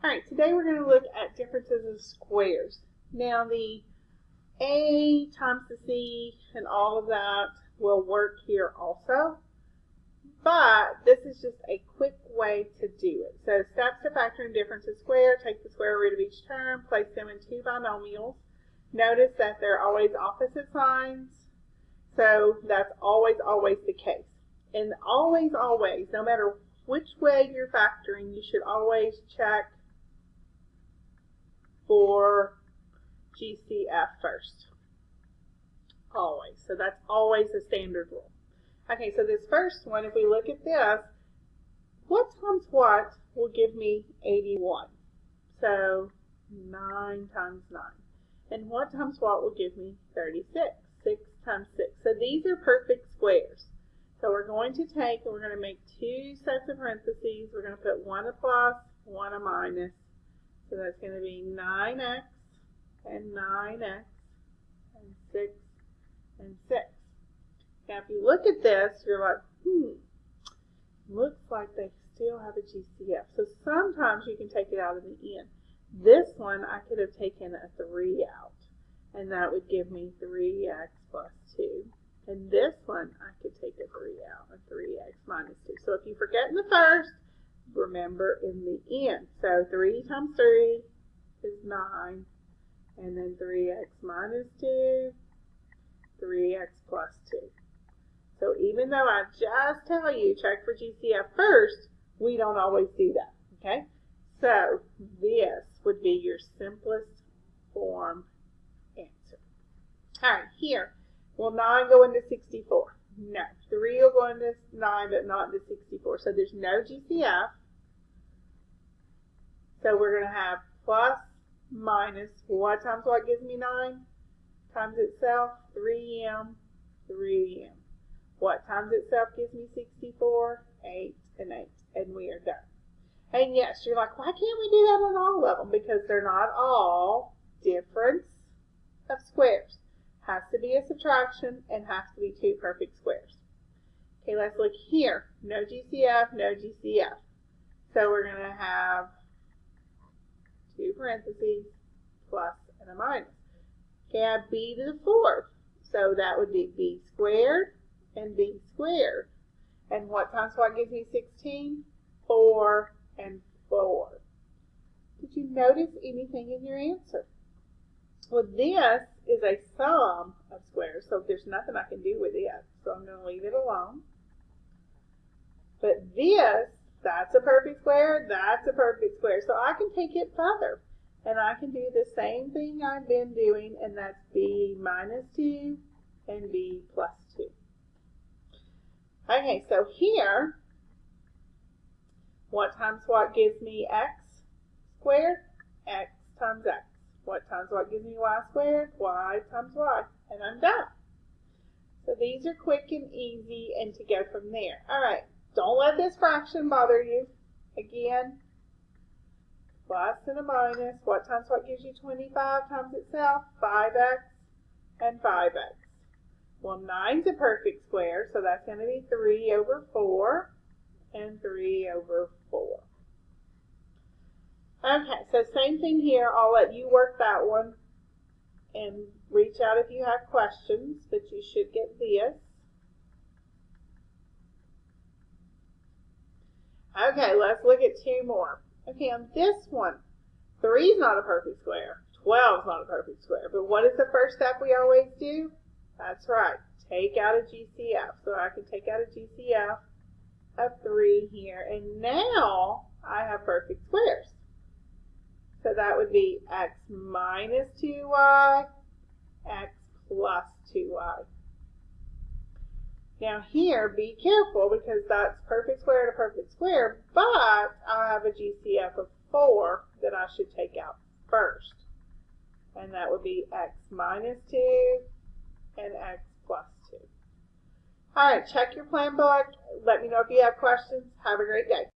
Alright, today we're going to look at differences of squares. Now the A times the C and all of that will work here also, but this is just a quick way to do it. So steps to factoring difference of square, take the square root of each term, place them in two binomials. Notice that they're always opposite signs, so that's always the case. And always, no matter which way you're factoring, you should always check for GCF first. Always. So that's always a standard rule. Okay, so this first one, if we look at this, what times what will give me 81? So 9 times 9. And what times what will give me 36? 6 times 6. So these are perfect squares. So we're going to take and we're going to make two sets of parentheses. We're going to put one a plus, one a minus. So that's going to be 9x and 9x and 6 and 6. Now if you look at this, you're like, looks like they still have a GCF. So sometimes you can take it out of the end. This one I could have taken a 3 out, and that would give me 3x plus 2. And this one I could take a 3 out, a 3x minus 2. So if you forget in the first, remember in the end. So 3 times 3 is 9, and then 3x minus 2, 3x plus 2. So even though I just tell you check for GCF first, we don't always do that, okay? So this would be your simplest form answer. All right, here, will 9 go into 64? No. 3 will go into 9, but not into 64. So there's no GCF. So we're going to have plus, minus, what times what gives me 9? Times itself, 3m, 3m. What times itself gives me 64? 8 and 8. And we are done. And yes, you're like, why can't we do that on all of them? Because they're not all difference of squares. Has to be a subtraction and has to be two perfect squares. Okay, let's look here. No GCF, no GCF. So we're going to have two parentheses, plus and a minus. Okay, I have b to the fourth. So that would be b squared and b squared. And what times what gives me 16? 4 and 4. Did you notice anything in your answer? Well, this is a sum of squares, so there's nothing I can do with it. So I'm going to leave it alone. But this, that's a perfect square, that's a perfect square. So I can take it further. And I can do the same thing I've been doing, and that's b minus 2 and b plus 2. Okay, so here, what times what gives me x squared? X times x. What times what gives me y squared? Y times y. And I'm done. So these are quick and easy and to go from there. All right, don't let this fraction bother you. Again, plus and a minus. What times what gives you 25 times itself? 5x and 5x. Well, 9's a perfect square, so that's going to be 3 over 4 and 3 over 4. Okay, so same thing here. I'll let you work that one and reach out if you have questions, but you should get this. Okay, let's look at two more. Okay, on this one, 3 is not a perfect square. 12 is not a perfect square. But what is the first step we always do? That's right. Take out a GCF. So I can take out a GCF of 3 here. And now I have perfect squares. So that would be x minus 2y, x plus 2y. Now here, be careful because that's perfect square to perfect square, but I have a GCF of 4 that I should take out first. And that would be x minus 2 and x plus 2. All right, check your plan book. Let me know if you have questions. Have a great day.